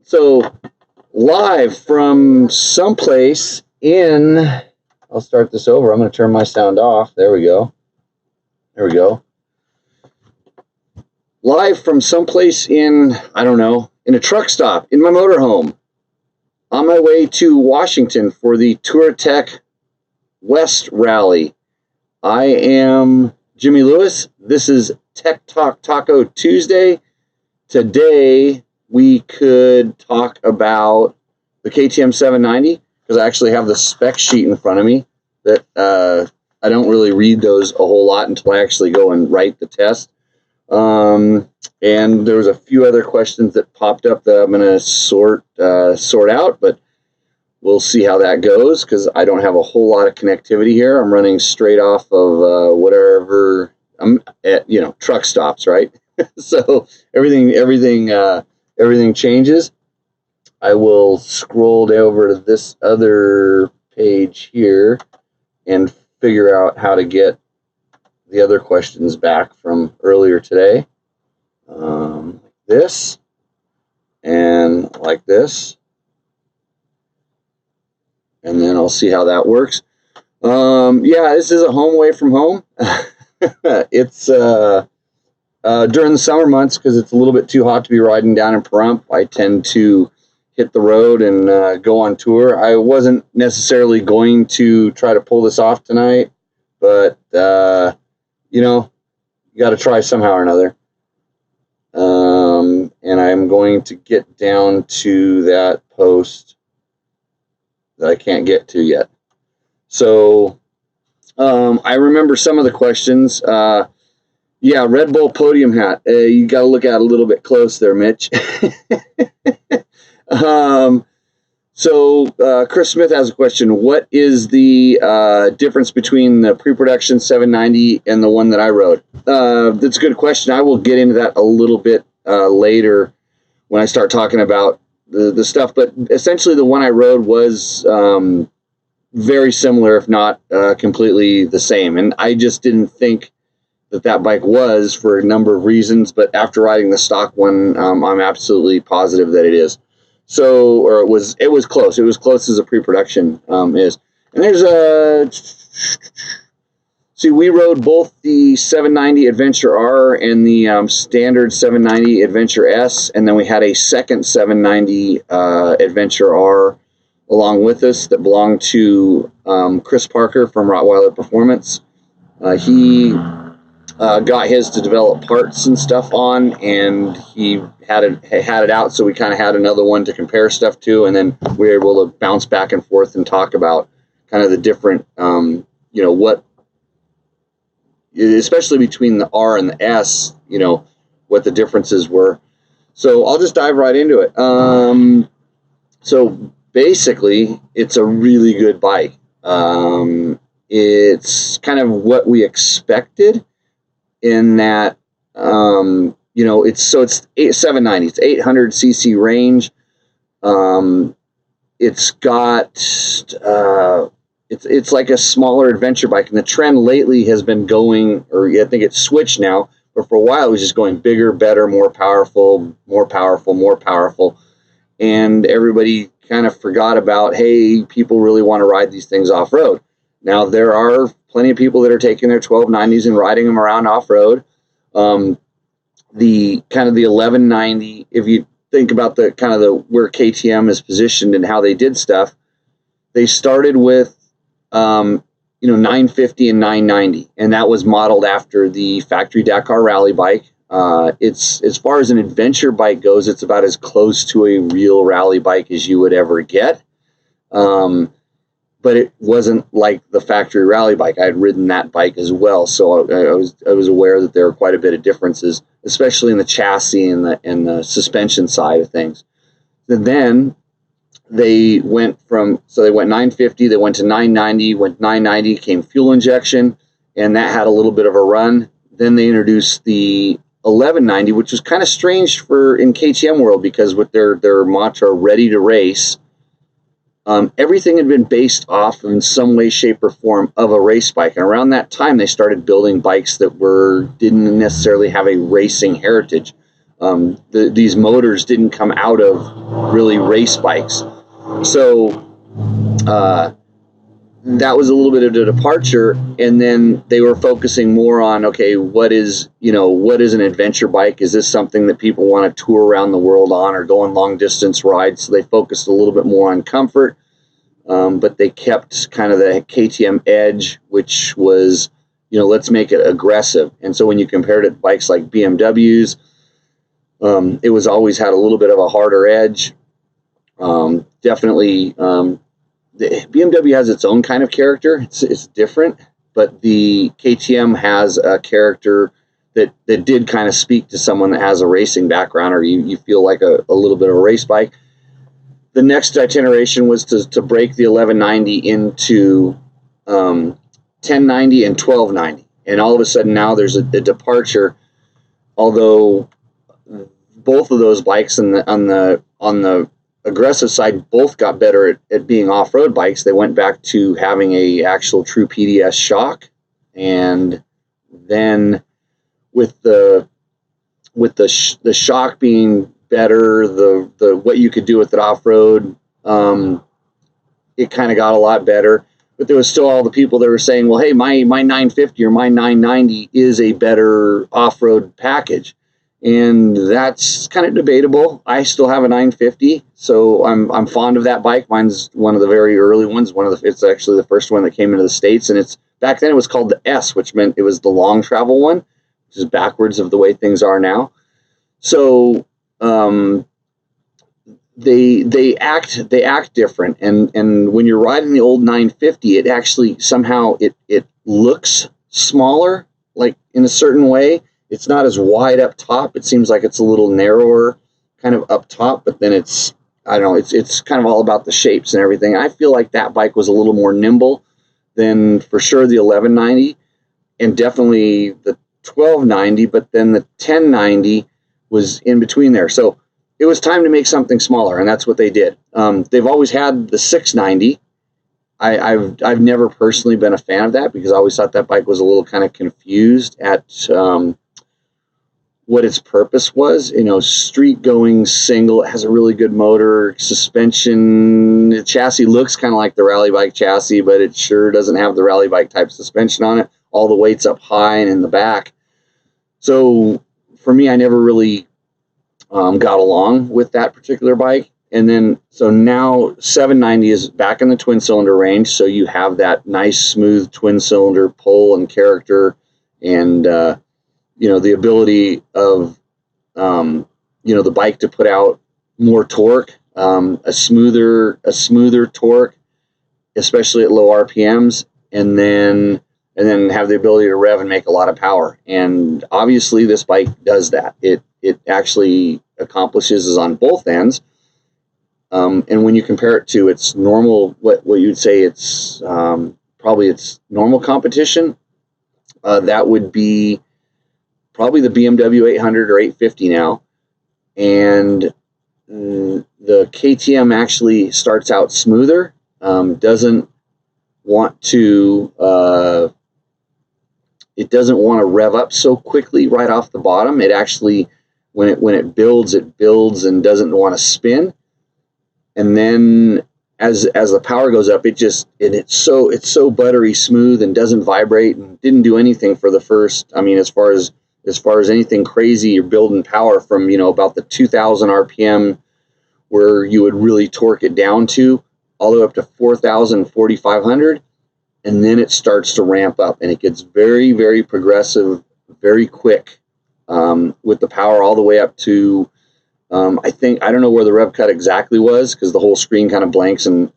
So live from someplace in, I'll start this over. I'm going to turn my sound off. There we go. There we go. Live from someplace in, I don't know, in a truck stop in my motorhome on my way to Washington for the TourTech West Rally. I am Jimmy Lewis. This is Tech Talk Taco Tuesday. Today we could talk about the KTM 790 because I actually have the spec sheet in front of me that I don't really read those a whole lot until I actually go and write the test. And there was a few other questions that popped up that I'm going to sort out, but we'll see how that goes because I don't have a whole lot of connectivity here. I'm running straight off of whatever I'm at, truck stops, right? So everything changes. I will scroll over to this other page here and figure out how to get the other questions back from earlier today. Like this and like this. And then I'll see how that works. Yeah, this is a home away from home. It's during the summer months because it's a little bit too hot to be riding down in Pahrump. I tend to hit the road and go on tour. I wasn't necessarily going to try to pull this off tonight, but you got to try somehow or another. And I'm going to get down to that post that I can't get to yet. So I remember some of the questions. Yeah, Red Bull podium hat. You got to look at it a little bit close there, Mitch. So Chris Smith has a question. What is the difference between the pre-production 790 and the one that I rode? That's a good question. I will get into that a little bit later when I start talking about the stuff. But essentially the one I rode was very similar, if not completely the same. And I just didn't think that bike was for a number of reasons. But after riding the stock one, I'm absolutely positive that it is. So, or it was close. It was close as a pre-production is. And there's a... See, we rode both the 790 Adventure R and the standard 790 Adventure S, and then we had a second 790 Adventure R along with us that belonged to Chris Parker from Rottweiler Performance. He got his to develop parts and stuff on, and he had it out, so we kind of had another one to compare stuff to, and then we were able to bounce back and forth and talk about kind of the different, what, especially between the R and the S, what the differences were. So I'll just dive right into it. So basically, it's a really good bike. It's kind of what we expected in that, it's 790. It's 800 cc range. It's got it's like a smaller adventure bike, and the trend lately has been going, or I think it's switched now, but for a while it was just going bigger, better, more powerful, and everybody kind of forgot about, hey, people really want to ride these things off-road. Now there are plenty of people that are taking their 1290s and riding them around off-road. The kind of the 1190, if you think about the kind of the where KTM is positioned and how they did stuff, they started with 950 and 990, and that was modeled after the factory Dakar rally bike. It's, as far as an adventure bike goes, it's about as close to a real rally bike as you would ever get. But it wasn't like the factory rally bike. I had ridden that bike as well, so I was aware that there were quite a bit of differences, especially in the chassis and the suspension side of things. And then they went 950, they went to 990, went 990, came fuel injection, and that had a little bit of a run. Then they introduced the 1190, which was kind of strange in KTM world, because with their mantra, ready to race, everything had been based off in some way, shape, or form of a race bike. And around that time, they started building bikes that didn't necessarily have a racing heritage. these motors didn't come out of really race bikes. So that was a little bit of a departure, and then they were focusing more on, okay, what is an adventure bike? Is this something that people want to tour around the world on or go on long distance rides? So they focused a little bit more on comfort, but they kept kind of the KTM edge, which was, let's make it aggressive. And so when you compared it to bikes like BMWs, it was always had a little bit of a harder edge. Definitely, the BMW has its own kind of character. It's different, but the KTM has a character that did kind of speak to someone that has a racing background, or you feel like a little bit of a race bike. The next iteration was to break the 1190 into 1090 and 1290, and all of a sudden now there's a departure. Although both of those bikes on the aggressive side both got better at being off-road bikes, they went back to having a actual true PDS shock. And then with the shock being better, the what you could do with it off-road, it kind of got a lot better. But there was still all the people that were saying, well, hey, my 950 or my 990 is a better off-road package. And that's kind of debatable. I still have a 950, so I'm fond of that bike. Mine's one of the very early ones. It's actually the first one that came into the States, and back then it was called the S, which meant it was the long travel one, which is backwards of the way things are now. So they act different, and when you're riding the old 950, it actually somehow it looks smaller, like in a certain way. It's not as wide up top. It seems like it's a little narrower kind of up top, but then it's kind of all about the shapes and everything. I feel like that bike was a little more nimble than, for sure, the 1190 and definitely the 1290, but then the 1090 was in between there. So it was time to make something smaller, and that's what they did. They've always had the 690. I've never personally been a fan of that because I always thought that bike was a little kind of confused at what its purpose was. Street going single. It has a really good motor, suspension. The chassis looks kind of like the rally bike chassis, but it sure doesn't have the rally bike type suspension on it. All the weight's up high and in the back. So for me, I never really got along with that particular bike. And then, so now 790 is back in the twin cylinder range. So you have that nice, smooth twin cylinder pull and character, and, the ability of, the bike to put out more torque, a smoother torque, especially at low RPMs, and then have the ability to rev and make a lot of power. And obviously this bike does that. It actually accomplishes is on both ends. And when you compare it to its normal, what you'd say it's probably its normal competition, that would be probably the BMW 800 or 850 now. And the KTM actually starts out smoother, doesn't want to rev up so quickly right off the bottom. It actually, when it builds and doesn't want to spin. And then as the power goes up, it's so buttery smooth and doesn't vibrate and didn't do anything for the first, as far as anything crazy, you're building power from, about the 2000 RPM where you would really torque it down to, all the way up to 4,000, 4,500. And then it starts to ramp up, and it gets very, very progressive, very quick, with the power all the way up to, I don't know where the rev cut exactly was, because the whole screen kind of blanks and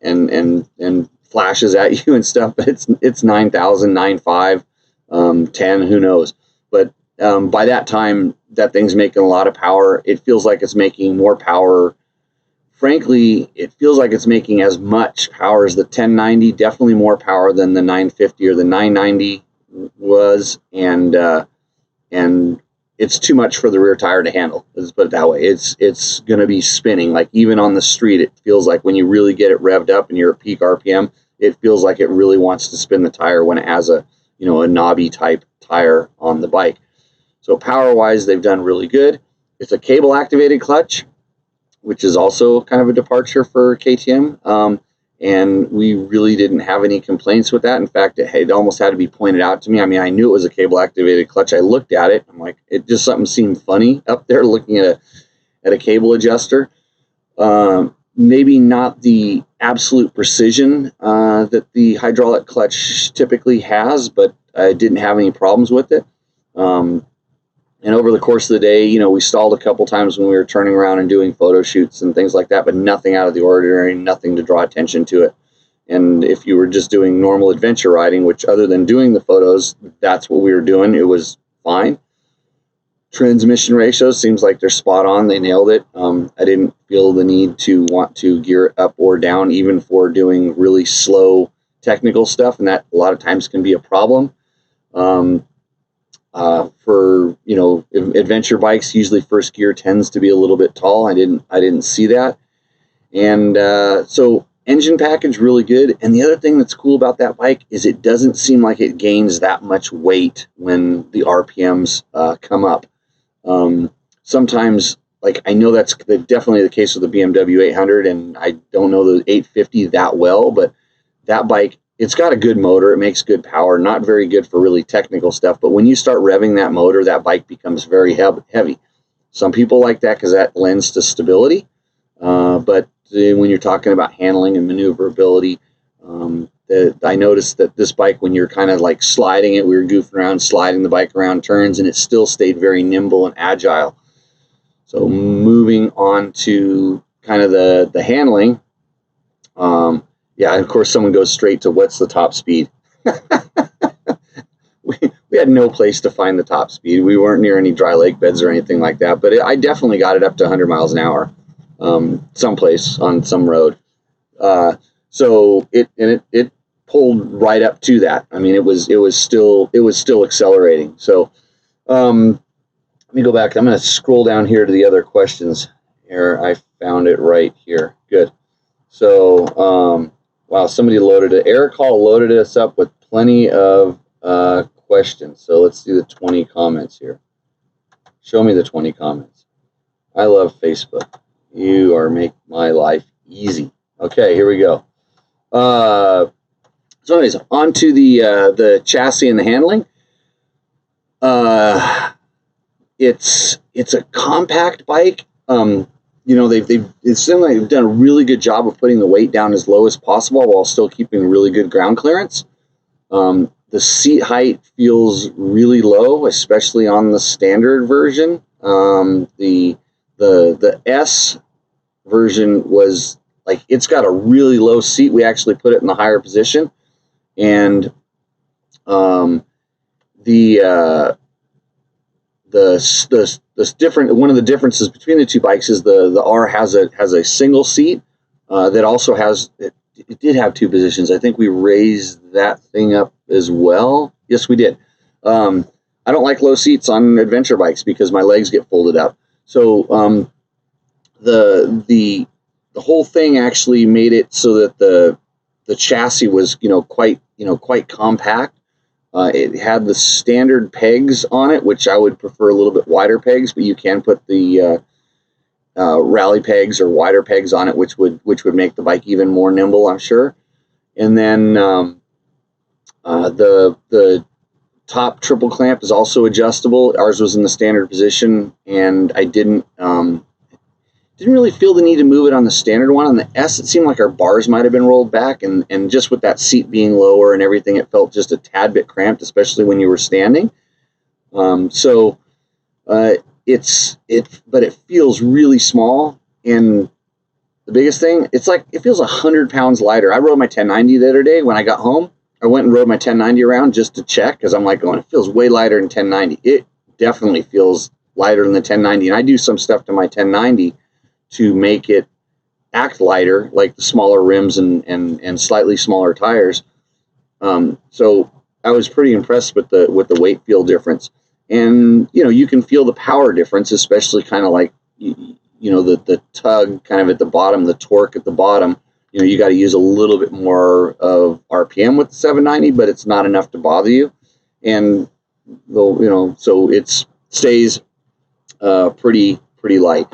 flashes at you and stuff, but it's 9,000, 9.5, 10, who knows. But by that time, that thing's making a lot of power. It feels like it's making more power. Frankly, it feels like it's making as much power as the 1090, definitely more power than the 950 or the 990 was, and it's too much for the rear tire to handle. Let's put it that way. It's going to be spinning. Like, even on the street, it feels like when you really get it revved up and you're at peak RPM, it feels like it really wants to spin the tire when it has a knobby type tire on the bike. So power-wise, they've done really good. it's a cable activated clutch, which is also kind of a departure for KTM. And we really didn't have any complaints with that. In fact, it almost had to be pointed out to me. I mean, I knew it was a cable activated clutch. I looked at it. I'm like, it just something seemed funny up there looking at a cable adjuster. Maybe not the absolute precision that the hydraulic clutch typically has, but I didn't have any problems with it. And over the course of the day, you know, we stalled a couple times when we were turning around and doing photo shoots and things like that, but nothing out of the ordinary, nothing to draw attention to it. And if you were just doing normal adventure riding, which other than doing the photos, that's what we were doing, it was fine. Transmission ratios seems like they're spot on. They nailed it. I didn't feel the need to want to gear it up or down, even for doing really slow technical stuff, and that a lot of times can be a problem. For, you know, adventure bikes, usually first gear tends to be a little bit tall. I didn't see that. And so engine package really good. And the other thing that's cool about that bike is it doesn't seem like it gains that much weight when the RPMs come up. Sometimes, like, I know that's definitely the case with the BMW 800, and I don't know the 850 that well, but that bike, it's got a good motor. It makes good power. Not very good for really technical stuff. But when you start revving that motor, that bike becomes very heavy. Some people like that because that lends to stability. But when you're talking about handling and maneuverability, I noticed that this bike, when you're kind of like sliding it, we were goofing around, sliding the bike around turns, and it still stayed very nimble and agile. So moving on to kind of the handling. Yeah, of course, someone goes straight to what's the top speed. we had no place to find the top speed. We weren't near any dry lake beds or anything like that, but I definitely got it up to 100 miles an hour, someplace on some road. So it pulled right up to that. I mean, it was still accelerating. So let me go back. I'm going to scroll down here to the other questions. Here, I found it right here. Good. So wow, somebody loaded it. Eric Hall loaded us up with plenty of questions. So let's do the 20 comments here. Show me the 20 comments. I love Facebook. You are making my life easy. Okay, here we go. So anyways, on to the chassis and the handling. It's a compact bike. You know, it seems like they've done a really good job of putting the weight down as low as possible while still keeping really good ground clearance. The seat height feels really low, especially on the standard version. The S version was like, it's got a really low seat. We actually put it in the higher position, and one of the differences between the two bikes is the R has a single seat that also has it did have two positions. I think we raised that thing up as well. Yes, we did. I don't like low seats on adventure bikes because my legs get folded up. So the whole thing actually made it so that the chassis was quite compact. It had the standard pegs on it, which I would prefer a little bit wider pegs, but you can put the rally pegs or wider pegs on it, which would make the bike even more nimble, I'm sure. And then the top triple clamp is also adjustable. Ours was in the standard position, and I didn't really feel the need to move it on the standard one. On the S, it seemed like our bars might have been rolled back, and just with that seat being lower and everything, it felt just a tad bit cramped, especially when you were standing. But it feels really small, and the biggest thing, it's like it feels 100 pounds lighter. I rode my 1090 the other day when I got home. I went and rode my 1090 around just to check, because I'm like going, it feels way lighter than 1090. It definitely feels lighter than the 1090, and I do some stuff to my 1090 to make it act lighter, like the smaller rims and slightly smaller tires. So I was pretty impressed with the weight feel difference. And you can feel the power difference, especially kind of like the tug kind of at the bottom, the torque at the bottom. You got to use a little bit more of RPM with the 790, but it's not enough to bother you. And so it stays pretty pretty light.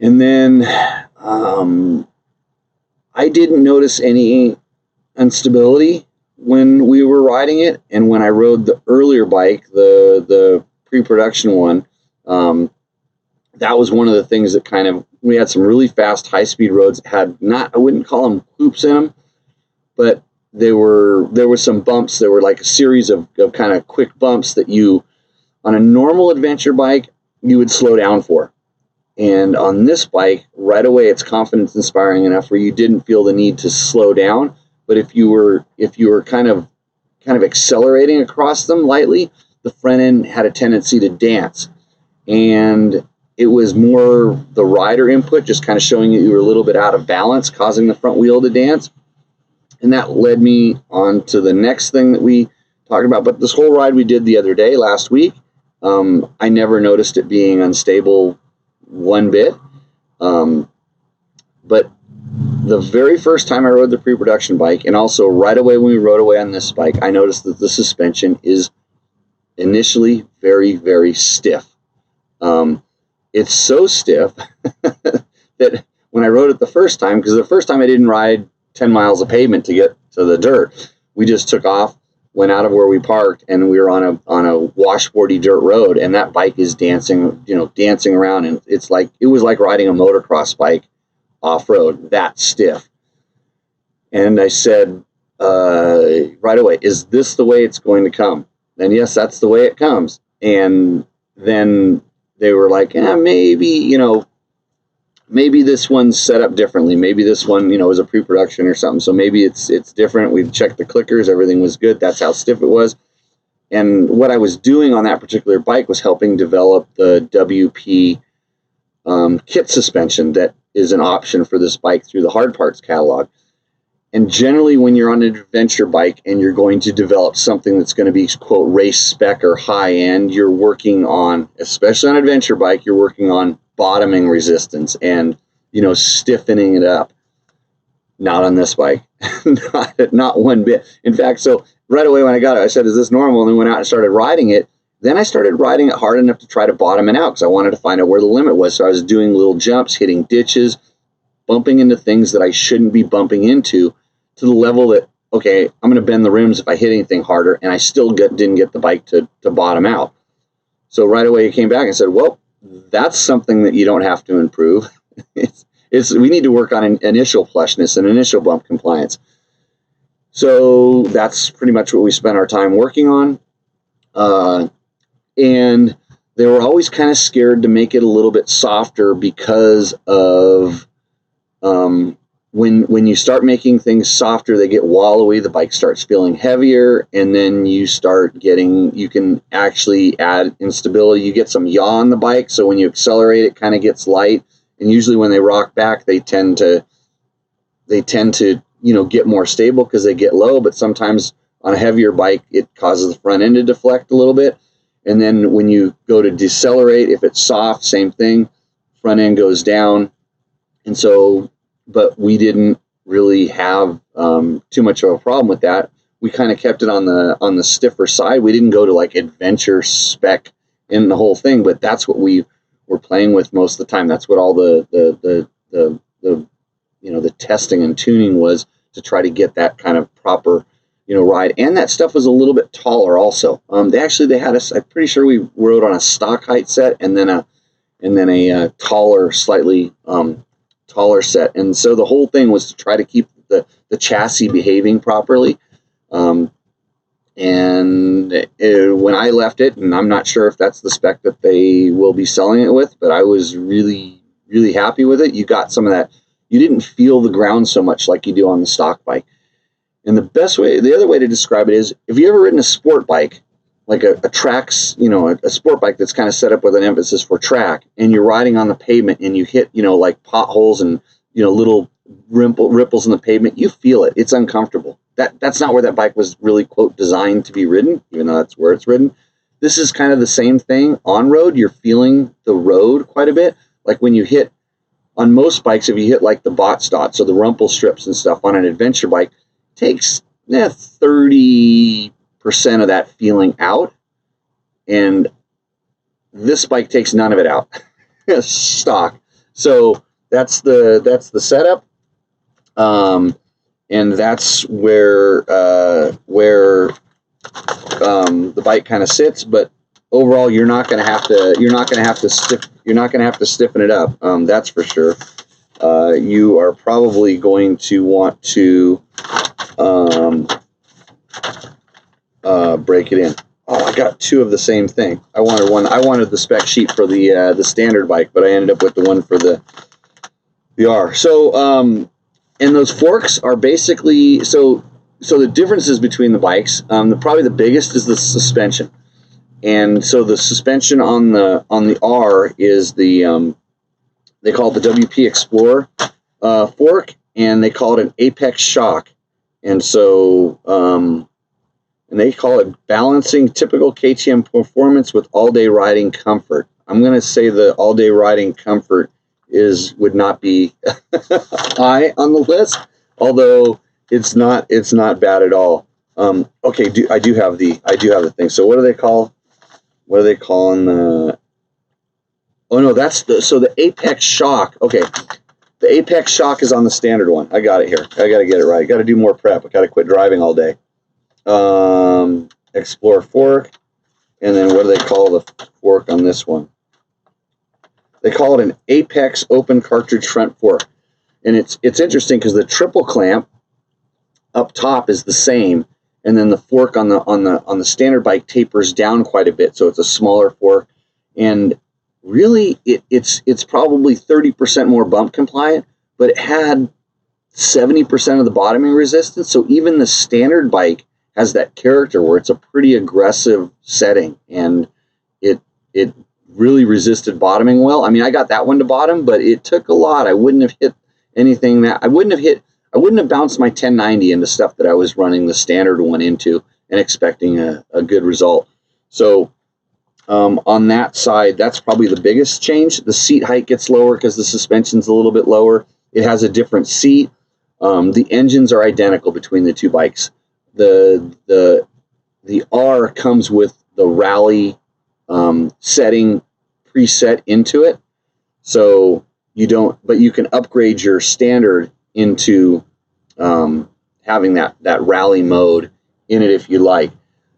And then I didn't notice any instability when we were riding it, and when I rode the earlier bike, the pre-production one, that was one of the things that kind of, we had some really fast high-speed roads, had not, I wouldn't call them loops in them, but there were some bumps. There were like a series of kind of quick bumps that you, on a normal adventure bike, you would slow down for. And on this bike, right away, it's confidence inspiring enough where you didn't feel the need to slow down. But if you were kind of accelerating across them lightly, the front end had a tendency to dance. And it was more the rider input, just kind of showing you were a little bit out of balance, causing the front wheel to dance. And that led me on to the next thing that we talked about. But this whole ride we did the other day, last week, I never noticed it being unstable one bit. But the very first time I rode the pre-production bike, and also right away when we rode away on this bike, I noticed that the suspension is initially very, very stiff. It's so stiff that when I rode it the first time, because the first time I didn't ride 10 miles of pavement to get to the dirt, we just took off, went out of where we parked, and we were on a washboardy dirt road, and that bike is dancing around, and it was like riding a motocross bike off-road, that stiff. And I said right away, is this the way it's going to come? And yes, that's the way it comes. And then they were like, maybe this one's set up differently. Maybe this one, is a pre-production or something. So maybe it's different. We've checked the clickers. Everything was good. That's how stiff it was. And what I was doing on that particular bike was helping develop the WP kit suspension that is an option for this bike through the hard parts catalog. And generally, when you're on an adventure bike and you're going to develop something that's going to be, quote, race spec or high end, you're working on, especially on an adventure bike, you're working on bottoming resistance and, stiffening it up. Not on this bike. not one bit. In fact, so right away when I got it, I said, is this normal? And then went out and started riding it. Then I started riding it hard enough to try to bottom it out because I wanted to find out where the limit was. So I was doing little jumps, hitting ditches, bumping into things that I shouldn't be bumping into, to the level that, okay, I'm going to bend the rims if I hit anything harder, and I still didn't get the bike to bottom out. So right away he came back and said, well, that's something that you don't have to improve. We need to work on initial flushness and initial bump compliance. So that's pretty much what we spent our time working on. And they were always kind of scared to make it a little bit softer because of when you start making things softer, they get wallowy, the bike starts feeling heavier, and then you can actually add instability. You get some yaw on the bike, so when you accelerate, it kind of gets light, and usually when they rock back, they tend to get more stable because they get low, but sometimes on a heavier bike, it causes the front end to deflect a little bit. And then when you go to decelerate, if it's soft, same thing, front end goes down. And so, but we didn't really have too much of a problem with that. We kind of kept it on the stiffer side. We didn't go to like adventure spec in the whole thing, but that's what we were playing with most of the time. That's what all the testing and tuning was, to try to get that kind of proper ride. And that stuff was a little bit taller also. They had us, I'm pretty sure we rode on a stock height set and then a taller, slightly taller set. And so the whole thing was to try to keep the chassis behaving properly. And when I left it, and I'm not sure if that's the spec that they will be selling it with, but I was really, really happy with it. You got some of that. You didn't feel the ground so much like you do on the stock bike. And the other way to describe it is, if you ever ridden a sport bike, like a tracks, a sport bike that's kind of set up with an emphasis for track, and you're riding on the pavement and you hit, like potholes and, little ripples in the pavement, you feel it. It's uncomfortable. That's not where that bike was really, quote, designed to be ridden, even though that's where it's ridden. This is kind of the same thing. On road, you're feeling the road quite a bit. Like when you hit, on most bikes, if you hit like the bot dots, so the rumple strips and stuff on an adventure bike, it takes 30% of that feeling out. And this bike takes none of it out. stock. So that's the setup, and that's where the bike kind of sits. But overall, you're not going to have to stiffen it up. That's for sure. You are probably going to want to break it in. Oh, I got two of the same thing. I wanted the spec sheet for the standard bike, but I ended up with the one for the R. So, and those forks are basically so the differences between the bikes. Probably the biggest is the suspension, and so the suspension on the R is the they call it the WP Explorer fork, and they call it an Apex Shock, and so and they call it balancing typical KTM performance with all-day riding comfort. I'm going to say the all-day riding comfort would not be high on the list, although it's not bad at all. Okay, I do have the thing. So what do they call? What are they calling the? Oh no, that's the Apex Shock. Okay, the Apex Shock is on the standard one. I got it here. I got to get it right. I got to do more prep. I got to quit driving all day. Explorer fork, and then what do they call the fork on this one? They call it an Apex open cartridge front fork, and it's interesting because the triple clamp up top is the same, and then the fork on the standard bike tapers down quite a bit, so it's a smaller fork, and really it's probably 30% more bump compliant, but it had 70% of the bottoming resistance, so even the standard bike has that character where it's a pretty aggressive setting, and it really resisted bottoming well. I mean, I got that one to bottom, but it took a lot. I wouldn't have hit anything I wouldn't have bounced my 1090 into stuff that I was running the standard one into and expecting a good result. So on that side, that's probably the biggest change. The seat height gets lower because the suspension's a little bit lower. It has a different seat. The engines are identical between the two bikes. The R comes with the rally setting preset into it, so but you can upgrade your standard into having that rally mode in it if you like.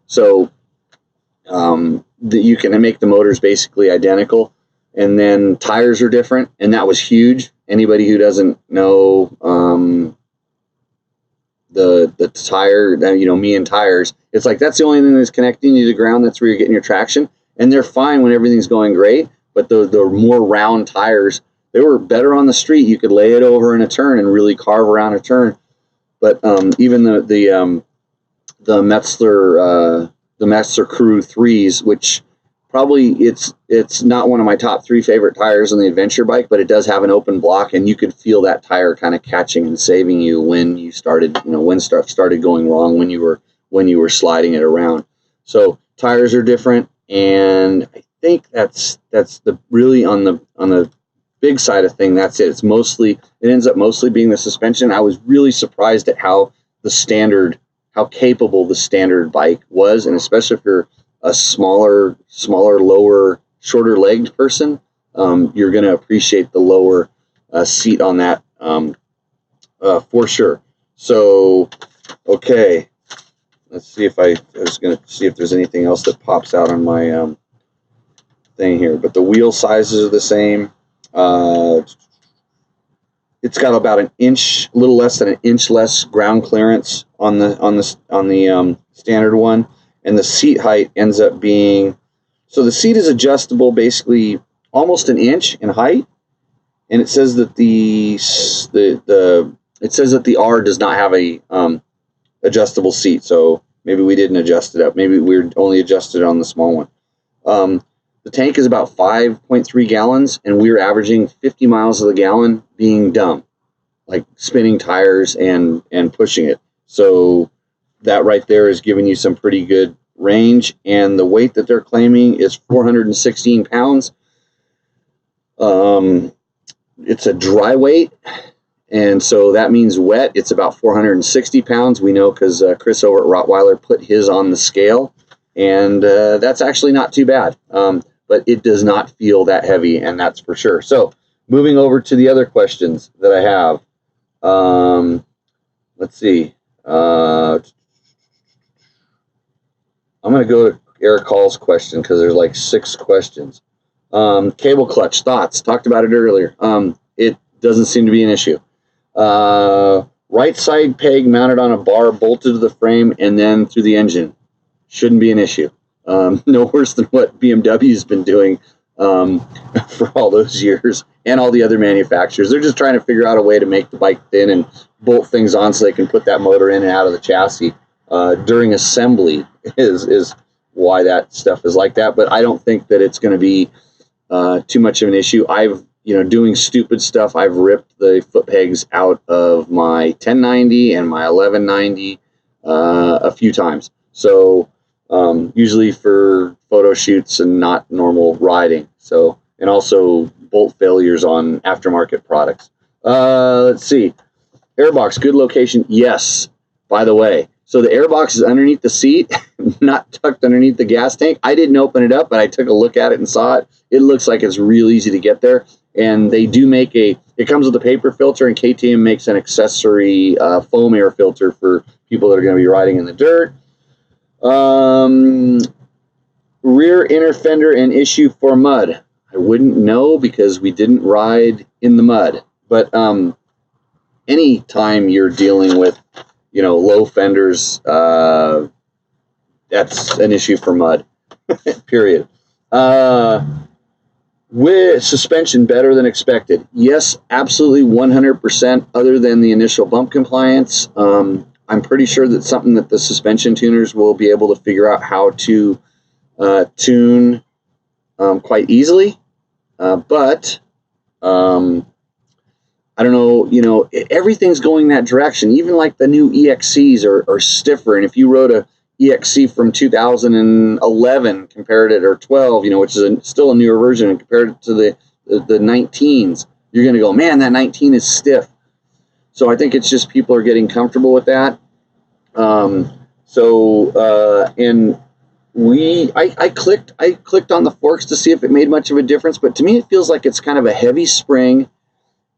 So you can make the motors basically identical, and then tires are different, and that was huge. Anybody who doesn't know the tire, me and tires, it's like that's the only thing that's connecting you to the ground. That's where you're getting your traction, and they're fine when everything's going great. But the more round tires, they were better on the street. You could lay it over in a turn and really carve around a turn. But even the Metzler Crew 3s, which probably it's not one of my top 3 favorite tires on the adventure bike, but it does have an open block, and you could feel that tire kind of catching and saving you when you started, when stuff started going wrong, when you were sliding it around. So tires are different, and I think that's the really on the big side of thing. That's it. It ends up mostly being the suspension. I was really surprised at how capable the standard bike was, and especially if you're a smaller, lower, shorter legged person, you're going to appreciate the lower seat on that for sure. So, okay, let's see if I was going to see if there's anything else that pops out on my thing here. But the wheel sizes are the same. It's got about a little less than an inch less ground clearance on the standard one. And the seat height ends up being, so the seat is adjustable basically almost an inch in height, and it says that the R does not have a adjustable seat, so maybe we didn't adjust it up. Maybe we only adjusted it on the small one. The tank is about 5.3 gallons, and we're averaging 50 miles of the gallon being dumb, like spinning tires and pushing it. So that right there is giving you some pretty good range, and the weight that they're claiming is 416 pounds. It's a dry weight, and so that means wet. It's about 460 pounds. We know because Chris over at Rottweiler put his on the scale, and that's actually not too bad. But but it does not feel that heavy, and that's for sure. So moving over to the other questions that I have. Let's see. I'm going to go to Eric Hall's question because there's like 6 questions. Cable clutch, thoughts. Talked about it earlier. It doesn't seem to be an issue. Right side peg mounted on a bar, bolted to the frame, and then through the engine. Shouldn't be an issue. No worse than what BMW's been doing for all those years, and all the other manufacturers. They're just trying to figure out a way to make the bike thin and bolt things on so they can put that motor in and out of the chassis during assembly is why that stuff is like that. But I don't think that it's going to be too much of an issue. I've, doing stupid stuff, I've ripped the foot pegs out of my 1090 and my 1190 a few times. So usually for photo shoots and not normal riding. So, and also bolt failures on aftermarket products. Let's see. Airbox, good location. Yes, by the way. So the airbox is underneath the seat, not tucked underneath the gas tank. I didn't open it up, but I took a look at it and saw it. It looks like it's real easy to get there. And they do make it comes with a paper filter, and KTM makes an accessory foam air filter for people that are going to be riding in the dirt. Rear inner fender an issue for mud. I wouldn't know because we didn't ride in the mud. But any time you're dealing with, low fenders, that's an issue for mud. Period. With suspension better than expected. Yes, absolutely 100%, other than the initial bump compliance. I'm pretty sure that's something that the suspension tuners will be able to figure out how to tune quite easily. But I don't know, everything's going that direction. Even like the new EXCs are stiffer. And if you rode a EXC from 2011, compared it, or 12, which is still a newer version, and compared it to the 19s, you're going to go, man, that 19 is stiff. So I think it's just people are getting comfortable with that. And I clicked on the forks to see if it made much of a difference, but to me it feels like it's kind of a heavy spring,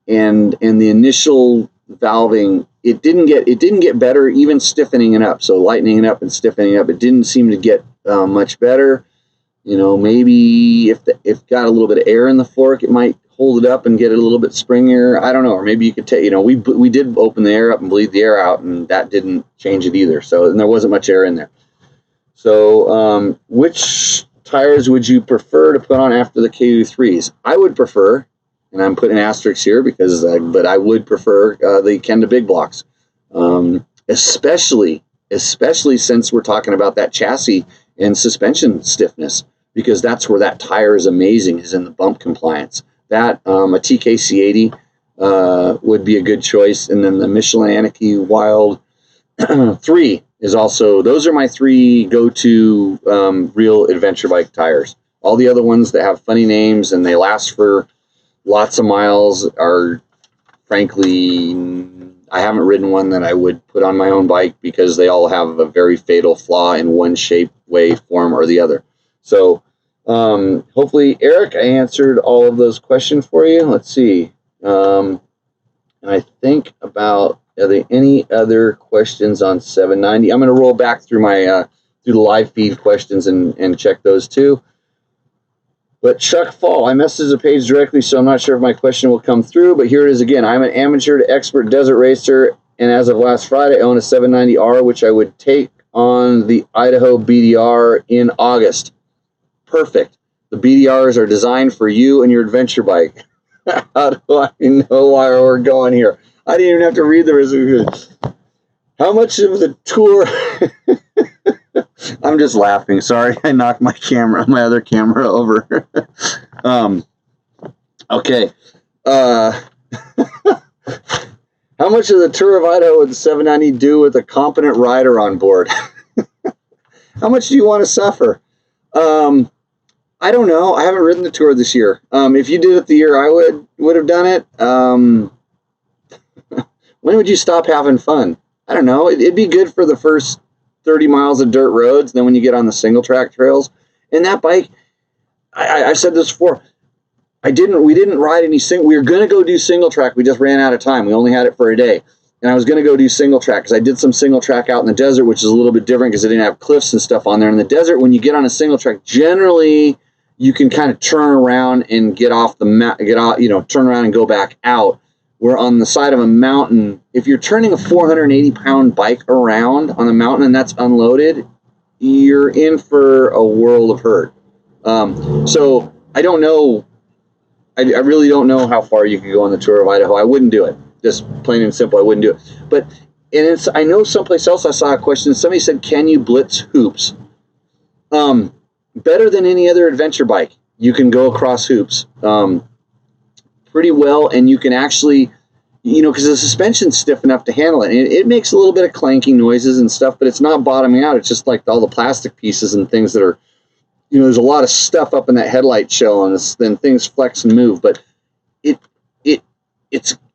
and the initial valving, it didn't get better, even stiffening it up. So lightening it up and stiffening it up, it didn't seem to get much better. Maybe if got a little bit of air in the fork, it might hold it up and get it a little bit springier. I don't know. Or maybe you could take, we did open the air up and bleed the air out, and that didn't change it either. So, and there wasn't much air in there. So which tires would you prefer to put on after the KU3s? I would prefer, and I'm putting asterisks here but I would prefer the Kenda big blocks, especially since we're talking about that chassis and suspension stiffness, because that's where that tire is amazing, is in the bump compliance. That a TKC80 would be a good choice, and then the Michelin Anarchy Wild 3 is also. Those are my 3 go-to real adventure bike tires. All the other ones that have funny names and they last for lots of miles are, frankly, I haven't ridden one that I would put on my own bike, because they all have a very fatal flaw in one shape, way, form, or the other. So hopefully, Eric, I answered all of those questions for you. Let's see. And I think about, are there any other questions on 790? I'm going to roll back through my through the live feed questions and check those too. But Chuck Fall, I messaged the page directly, so I'm not sure if my question will come through, but here it is again. I'm an amateur to expert desert racer, and as of last Friday, I own a 790R, which I would take on the Idaho BDR in August. Perfect. The BDRs are designed for you and your adventure bike. How do I know why we're going here? I didn't even have to read the resolution. How much of the tour... I'm just laughing. Sorry, I knocked my other camera over. Okay. How much of the tour of Idaho would the 790 do with a competent rider on board? How much do you want to suffer? I don't know. I haven't ridden the tour this year. If you did it the year I would have done it, when would you stop having fun? I don't know. It'd be good for the first 30 miles of dirt roads. Then when you get on the single track trails, and that bike, I've said this before. We didn't ride any we were going to go do single track. We just ran out of time. We only had it for a day. And I was going to go do single track because I did some single track out in the desert, which is a little bit different because it didn't have cliffs and stuff on there. In the desert, when you get on a single track, generally you can kind of turn around and get off the turn around and go back out. Where on the side of a mountain, if you're turning a 480-pound bike around on the mountain and that's unloaded, you're in for a world of hurt. So I don't know. I really don't know how far you can go on the Tour of Idaho. I wouldn't do it. Just plain and simple, I wouldn't do it. But I know someplace else I saw a question. Somebody said, "Can you blitz hoops?" Better than any other adventure bike, you can go across hoops pretty well, and you can actually, because the suspension's stiff enough to handle it. And it makes a little bit of clanking noises and stuff, but it's not bottoming out. It's just like all the plastic pieces and things that are. There's a lot of stuff up in that headlight shell, and then things flex and move. But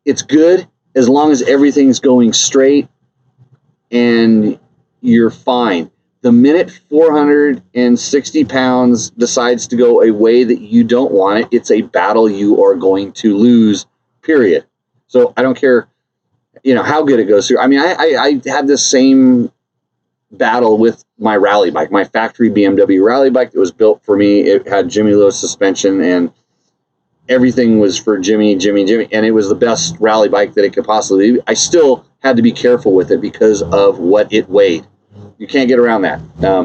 it's good as long as everything's going straight and you're fine. The minute 460 pounds decides to go a way that you don't want it, it's a battle you are going to lose, period. So I don't care, how good it goes through. I mean, I had this same battle with my rally bike, my factory BMW rally bike that was built for me. It had Jimmy Lewis suspension and everything was for Jimmy, and it was the best rally bike that it could possibly be. I still had to be careful with it because of what it weighed. You can't get around that.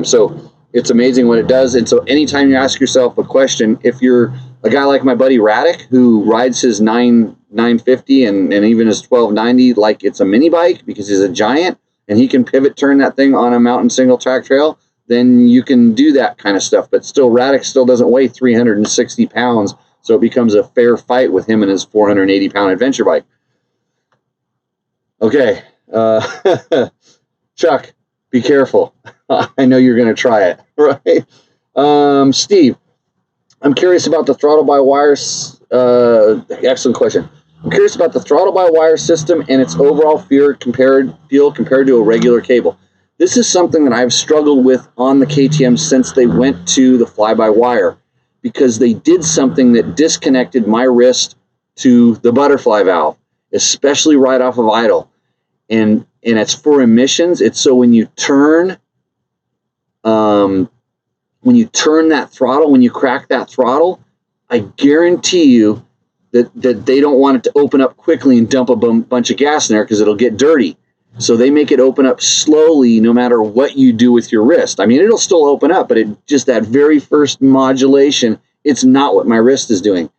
So it's amazing what it does. And so anytime you ask yourself a question, if you're a guy like my buddy Radek, who rides his 950 and even his 1290 like it's a mini bike because he's a giant, and he can pivot turn that thing on a mountain single track trail, then you can do that kind of stuff. But still, Radek still doesn't weigh 360 pounds, so it becomes a fair fight with him and his 480-pound adventure bike. Okay. Chuck, be careful. I know you're going to try it, right? Steve, I'm curious about the throttle-by-wire. Excellent question. I'm curious about the throttle-by-wire system and its overall feel compared to a regular cable. This is something that I've struggled with on the KTM since they went to the fly-by-wire, because they did something that disconnected my wrist to the butterfly valve, especially right off of idle. And it's for emissions. It's so when you turn that throttle, when you crack that throttle, I guarantee you that they don't want it to open up quickly and dump a bunch of gas in there because it'll get dirty. So they make it open up slowly no matter what you do with your wrist. I mean, it'll still open up, but just that very first modulation, it's not what my wrist is doing.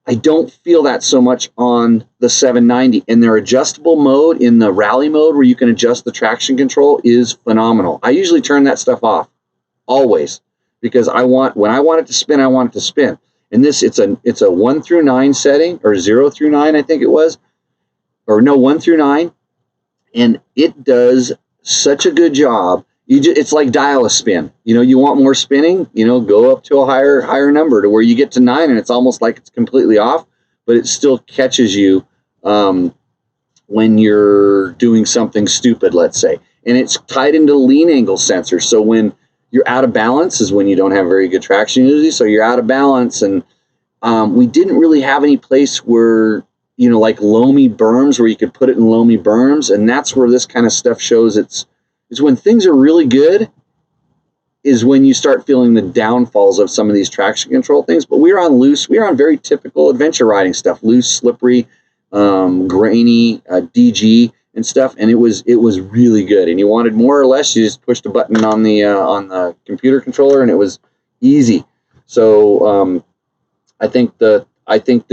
I don't feel that so much on the 790. And their adjustable mode in the rally mode where you can adjust the traction control is phenomenal. I usually turn that stuff off, always, because when I want it to spin, I want it to spin. And this, it's a 1 through 9 setting, or 0 through 9, I think it was. Or no, 1 through 9. And it does such a good job. It's like dial a spin. You want more spinning, go up to a higher number to where you get to 9 and it's almost like it's completely off, but it still catches you when you're doing something stupid, let's say. And it's tied into the lean angle sensor. So when you're out of balance is when you don't have very good traction usually. So you're out of balance. And we didn't really have any place where, like loamy berms where you could put it in loamy berms. And that's where this kind of stuff shows it's when things are really good is when you start feeling the downfalls of some of these traction control things. But we were on very typical adventure riding stuff, loose, slippery, grainy, DG and stuff. And it was really good. And you wanted more or less, you just pushed a button on the computer controller and it was easy. So I think they're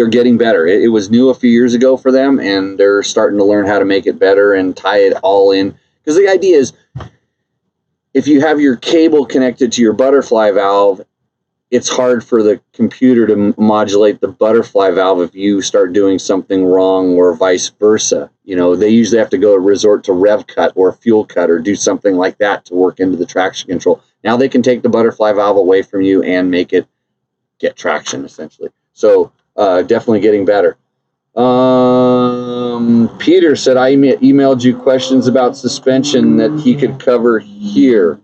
getting better. It was new a few years ago for them, and they're starting to learn how to make it better and tie it all in. Because the idea is, if you have your cable connected to your butterfly valve, it's hard for the computer to modulate the butterfly valve if you start doing something wrong, or vice versa. They usually have to resort to rev cut or fuel cut or do something like that to work into the traction control. Now they can take the butterfly valve away from you and make it get traction, essentially. So definitely getting better. Peter said, I emailed you questions about suspension that he could cover here.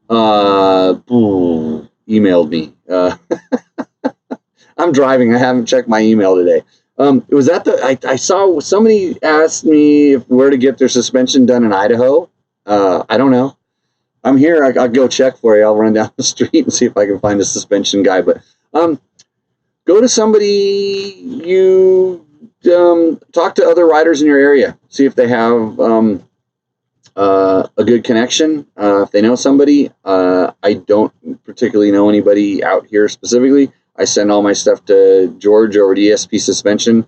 Emailed me. I'm driving. I haven't checked my email today. Was that I saw somebody asked me where to get their suspension done in Idaho. I don't know. I'm here. I'll go check for you. I'll run down the street and see if I can find a suspension guy. But go to somebody you talk to other riders in your area. See if they have a good connection. If they know somebody, I don't particularly know anybody out here specifically. I send all my stuff to George over at ESP Suspension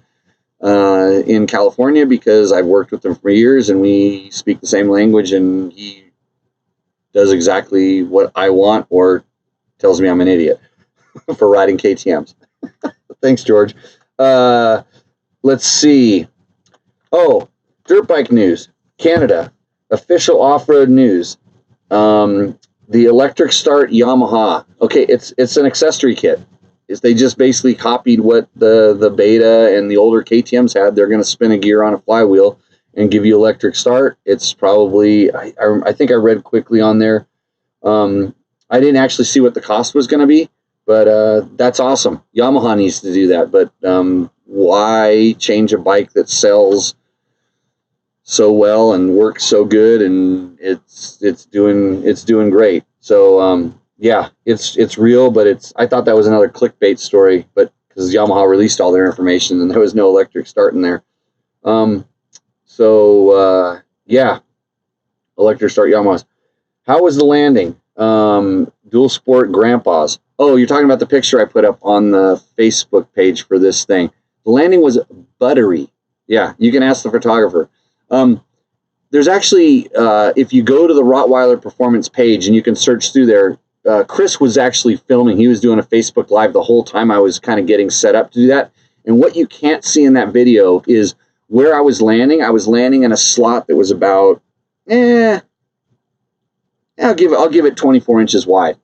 in California because I've worked with them for years and we speak the same language, and he does exactly what I want or tells me I'm an idiot for riding KTMs. Thanks, George. Let's see. Oh, dirt bike news. Canada. Official off-road news. The electric start Yamaha. Okay, it's an accessory kit. They just basically copied what the Beta and the older KTMs had. They're going to spin a gear on a flywheel and give you electric start. It's probably, I think I read quickly on there. I didn't actually see what the cost was going to be, but that's awesome. Yamaha needs to do that, but why change a bike that sells so well and works so good, and it's doing great. So yeah, it's real, but I thought that was another clickbait story, but because Yamaha released all their information and there was no electric start in there. Yeah, electric start Yamahas. How was the landing? Dual Sport Grandpas. Oh, you're talking about the picture I put up on the Facebook page for this thing. The landing was buttery. Yeah, you can ask the photographer. There's actually, if you go to the Rottweiler Performance page and you can search through there, Chris was actually filming. He was doing a Facebook Live the whole time I was kind of getting set up to do that. And what you can't see in that video is where I was landing. I was landing in a slot that was about, I'll give it 24 inches wide.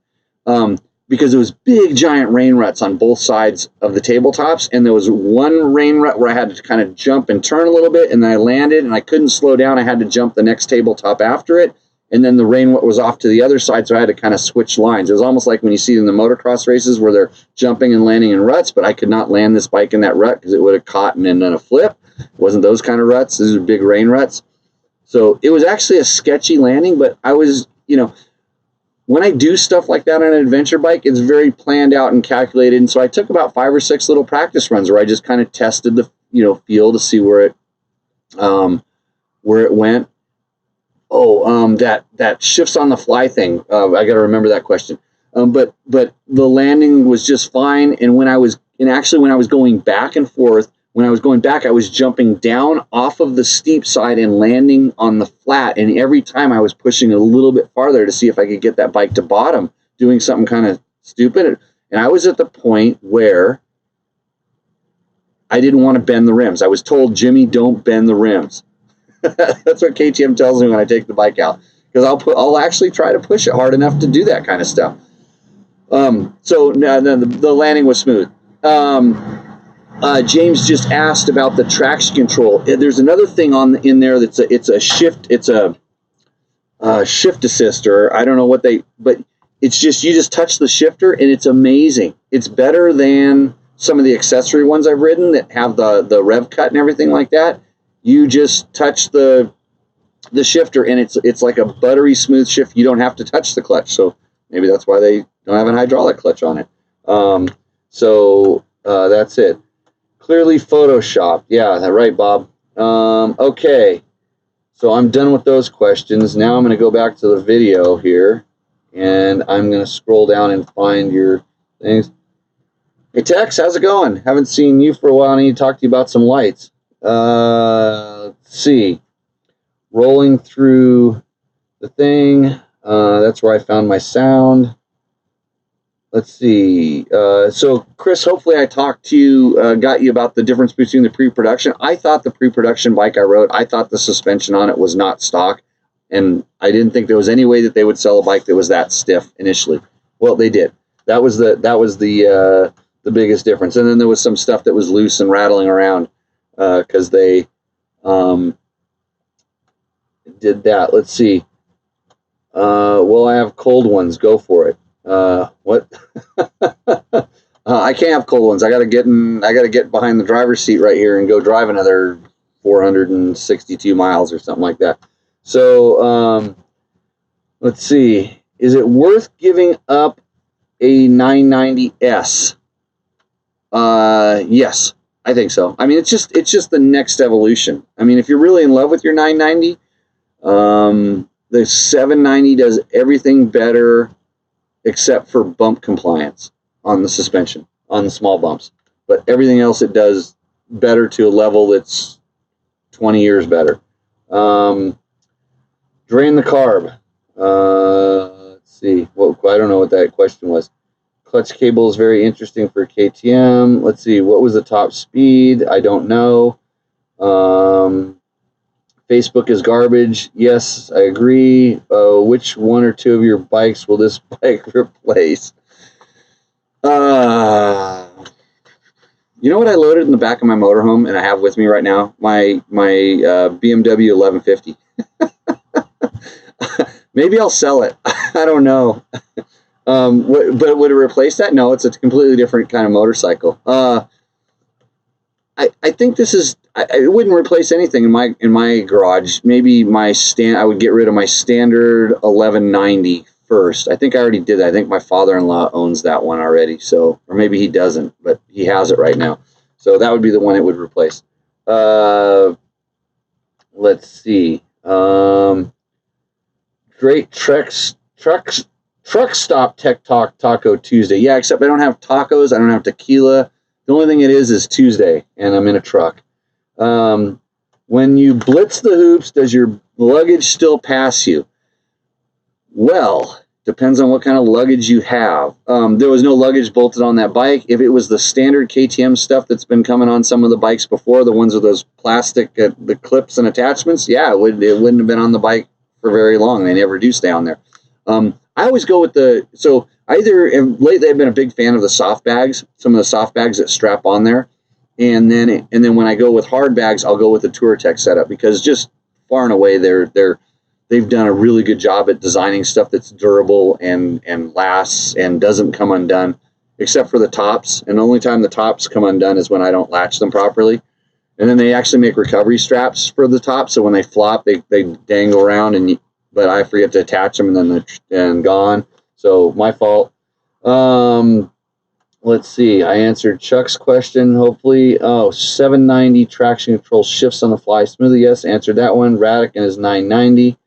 Because it was big, giant rain ruts on both sides of the tabletops, and there was one rain rut where I had to kind of jump and turn a little bit, and then I landed, and I couldn't slow down. I had to jump the next tabletop after it, and then the rain rut was off to the other side, so I had to kind of switch lines. It was almost like when you see it in the motocross races where they're jumping and landing in ruts, but I could not land this bike in that rut because it would have caught and then done a flip. It wasn't those kind of ruts. These are big rain ruts. So it was actually a sketchy landing, but I was, when I do stuff like that on an adventure bike, it's very planned out and calculated. And so I took about 5 or 6 little practice runs where I just kind of tested the feel to see where it went. Oh, that shifts on the fly thing. I got to remember that question. But the landing was just fine. And when I was going back and forth, when I was going back, I was jumping down off of the steep side and landing on the flat. And every time I was pushing a little bit farther to see if I could get that bike to bottom, doing something kind of stupid. And I was at the point where I didn't want to bend the rims. I was told, Jimmy, don't bend the rims. That's what KTM tells me when I take the bike out, because I'll actually try to push it hard enough to do that kind of stuff. So the landing was smooth. James just asked about the traction control. There's another thing in there that's it's a shift assist, or I don't know what but it's just, you just touch the shifter and it's amazing. It's better than some of the accessory ones I've ridden that have the rev cut and everything like that. You just touch the shifter and it's like a buttery smooth shift. You don't have to touch the clutch. So maybe that's why they don't have an hydraulic clutch on it. That's it. Clearly Photoshopped. Yeah, that right, Bob. Okay. So I'm done with those questions. Now I'm going to go back to the video here, and I'm going to scroll down and find your things. Hey, Tex, how's it going? Haven't seen you for a while. I need to talk to you about some lights. Let's see. Rolling through the thing. That's where I found my sound. Let's see. So, Chris, hopefully I talked to you, got you about the difference between the pre-production. I thought the pre-production bike I rode, I thought the suspension on it was not stock, and I didn't think there was any way that they would sell a bike that was that stiff initially. Well, they did. That was the biggest difference. And then there was some stuff that was loose and rattling around because they did that. Let's see. Well, I have cold ones. Go for it. What? I can't have cold ones. I gotta get behind the driver's seat right here and go drive another 462 miles or something like that. So let's see. Is it worth giving up a 990S? Yes, I think so. I mean, it's just the next evolution. I mean, if you're really in love with your 990, the 790 does everything better except for bump compliance on the suspension, on the small bumps. But everything else it does better to a level that's 20 years better. Drain the carb. Let's see. Well, I don't know what that question was. Clutch cable is very interesting for KTM. Let's see. What was the top speed? I don't know. Facebook is garbage. Yes, I agree. Which one or two of your bikes will this bike replace? You know what I loaded in the back of my motorhome and I have with me right now? My BMW 1150. Maybe I'll sell it. I don't know. But would it replace that? No, it's a completely different kind of motorcycle. I think this is. I wouldn't replace anything in my garage. Maybe I would get rid of my standard 1190 first. I think I already did that. I think my father-in-law owns that one already. So, or maybe he doesn't, but he has it right now. So that would be the one it would replace. Let's see. Great truck stop tech talk Taco Tuesday. Yeah, except I don't have tacos. I don't have tequila. The only thing it is Tuesday, and I'm in a truck. When you blitz the hoops, does your luggage still pass you? Well, depends on what kind of luggage you have. There was no luggage bolted on that bike. If it was the standard KTM stuff that's been coming on some of the bikes before, the ones with those plastic the clips and attachments, yeah, it wouldn't have been on the bike for very long. They never do stay on there. I always go with lately I've been a big fan of the soft bags, some of the soft bags that strap on there. And then when I go with hard bags, I'll go with the TourTech setup because just far and away they've done a really good job at designing stuff that's durable and lasts and doesn't come undone, except for the tops. And the only time the tops come undone is when I don't latch them properly. And then they actually make recovery straps for the top, so when they flop, they dangle around, but I forget to attach them, and then they're gone. So my fault. Let's see. I answered Chuck's question, hopefully. 790 traction control shifts on the fly smoothly. Yes, answered that one. Radic and his 990.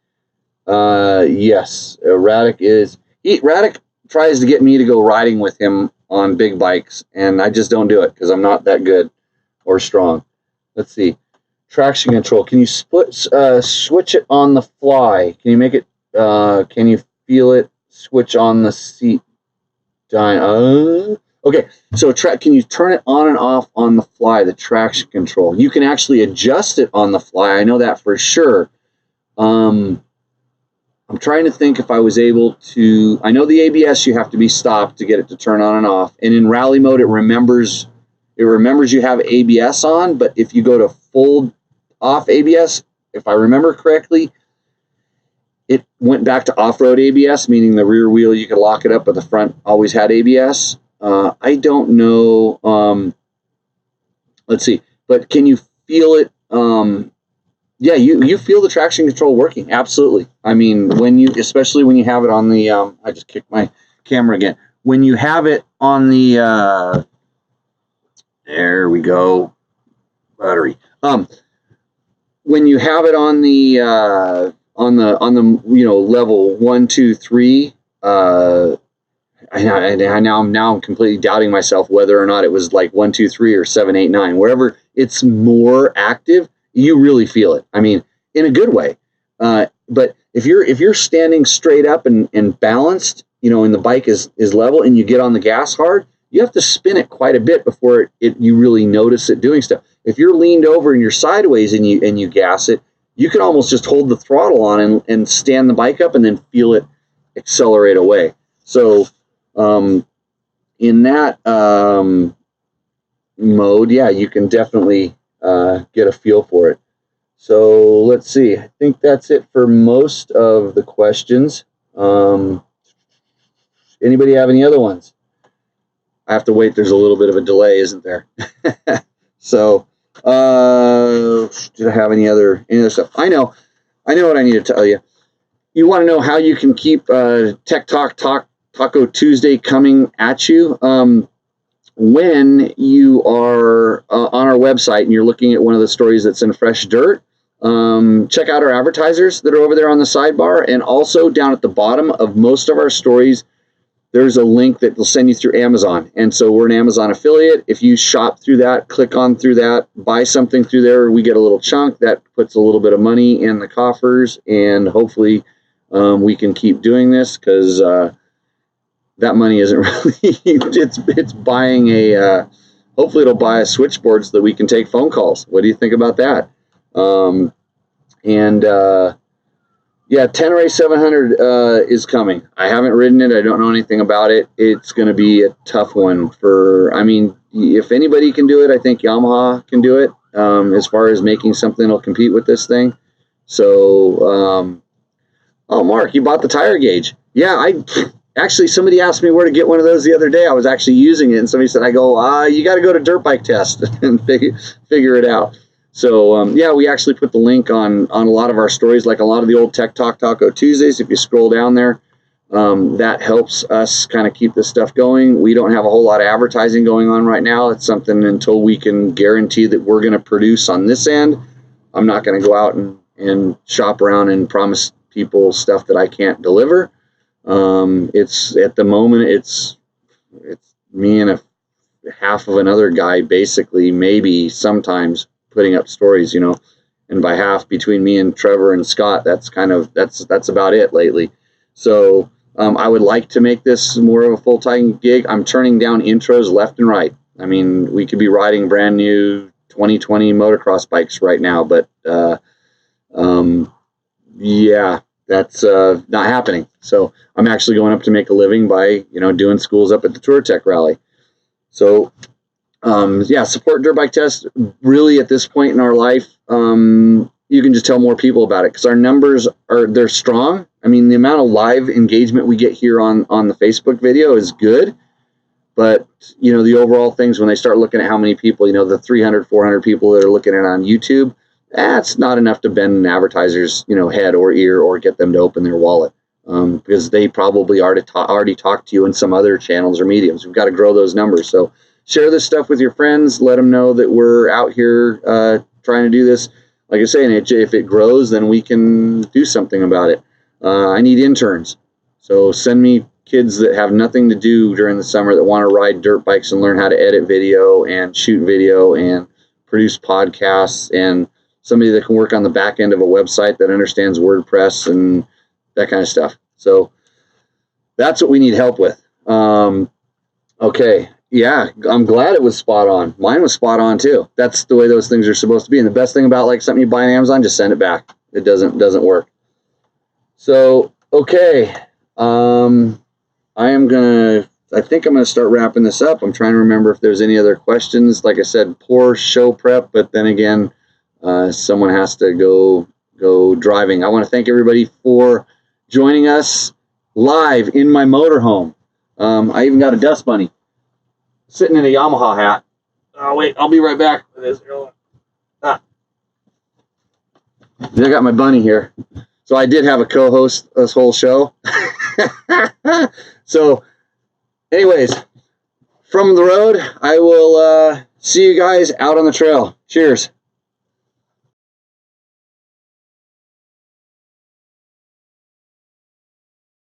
Yes, Radic tries to get me to go riding with him on big bikes, and I just don't do it because I'm not that good or strong. Let's see. Traction control. Can you switch it on the fly? Can you make it? Can you feel it switch on the seat? Okay. So can you turn it on and off on the fly? The traction control. You can actually adjust it on the fly. I know that for sure. I'm trying to think if I was able to. I know the ABS you have to be stopped to get it to turn on and off. And in rally mode, it remembers you have ABS on. But if you go to full off ABS, if I remember correctly, it went back to off-road ABS, meaning the rear wheel you could lock it up, but the front always had ABS. I don't know. Let's see. But can you feel it? Yeah, you feel the traction control working. Absolutely. I mean, especially when you have it on the, I just kicked my camera again. When you have it on the, there we go, battery. When you have it on the level 1, 2, 3, now I'm completely doubting myself whether or not it was like 1, 2, 3 or 7, 8, 9. Wherever it's more active, you really feel it. I mean, in a good way. But if you're standing straight up and balanced, and the bike is level, and you get on the gas hard, you have to spin it quite a bit before you really notice it doing stuff. If you're leaned over and you're sideways and you gas it, you can almost just hold the throttle on and stand the bike up and then feel it accelerate away. So in that mode, yeah, you can definitely get a feel for it. So let's see. I think that's it for most of the questions. Anybody have any other ones? I have to wait. There's a little bit of a delay, isn't there? So, did I have any other stuff? I know what I need to tell you. You want to know how you can keep Tech Taco Tuesday coming at you? When you are on our website and you're looking at one of the stories that's in Fresh Dirt, check out our advertisers that are over there on the sidebar, and also down at the bottom of most of our stories, there's a link that will send you through Amazon. And so we're an Amazon affiliate. If you shop through that, click on through that, buy something through there, we get a little chunk. That puts a little bit of money in the coffers, and hopefully we can keep doing this, because that money isn't really, it's buying hopefully it'll buy a switchboard so that we can take phone calls. What do you think about that? Yeah, Tenere 700 is coming. I haven't ridden it. I don't know anything about it. It's going to be a tough one if anybody can do it, I think Yamaha can do it, as far as making something that'll compete with this thing. So, oh, Mark, you bought the tire gauge. Yeah, actually, somebody asked me where to get one of those the other day. I was actually using it, and somebody said, you got to go to Dirt Bike Test and figure it out. So, yeah, we actually put the link on a lot of our stories, like a lot of the old Tech Talk Taco Tuesdays. If you scroll down there, that helps us kind of keep this stuff going. We don't have a whole lot of advertising going on right now. It's something until we can guarantee that we're going to produce on this end. I'm not going to go out and shop around and promise people stuff that I can't deliver. It's at the moment, it's me and a half of another guy, basically, maybe sometimes putting up stories, and by half, between me and Trevor and Scott, that's about it lately. So I would like to make this more of a full-time gig. I'm turning down intros left and right. I mean, we could be riding brand new 2020 motocross bikes right now, but yeah, that's not happening. So I'm actually going up to make a living by doing schools up at the Tour Tech Rally. So yeah, support Dirt Bike Test. Really, at this point in our life, you can just tell more people about it, because our numbers they're strong. I mean, the amount of live engagement we get here on the Facebook video is good, but the overall things, when they start looking at how many people, the 300, 400 people that are looking at it on YouTube, that's not enough to bend an advertiser's head or ear or get them to open their wallet, because they probably already talked to you in some other channels or mediums. We've got to grow those numbers. So share this stuff with your friends. Let them know that we're out here trying to do this. Like I say, and if it grows, then we can do something about it. I need interns. So send me kids that have nothing to do during the summer that want to ride dirt bikes and learn how to edit video and shoot video and produce podcasts, and somebody that can work on the back end of a website that understands WordPress and that kind of stuff. So that's what we need help with. Okay. Yeah, I'm glad it was spot on. Mine was spot on too. That's the way those things are supposed to be. And the best thing about like something you buy on Amazon, just send it back. It doesn't work. So, okay. I think I'm gonna start wrapping this up. I'm trying to remember if there's any other questions. Like I said, poor show prep, but then again, someone has to go driving. I want to thank everybody for joining us live in my motorhome. I even got a dust bunny sitting in a Yamaha hat. Oh, wait, I'll be right back with this. I got my bunny here. So I did have a co-host this whole show. So, anyways, from the road, I will see you guys out on the trail. Cheers.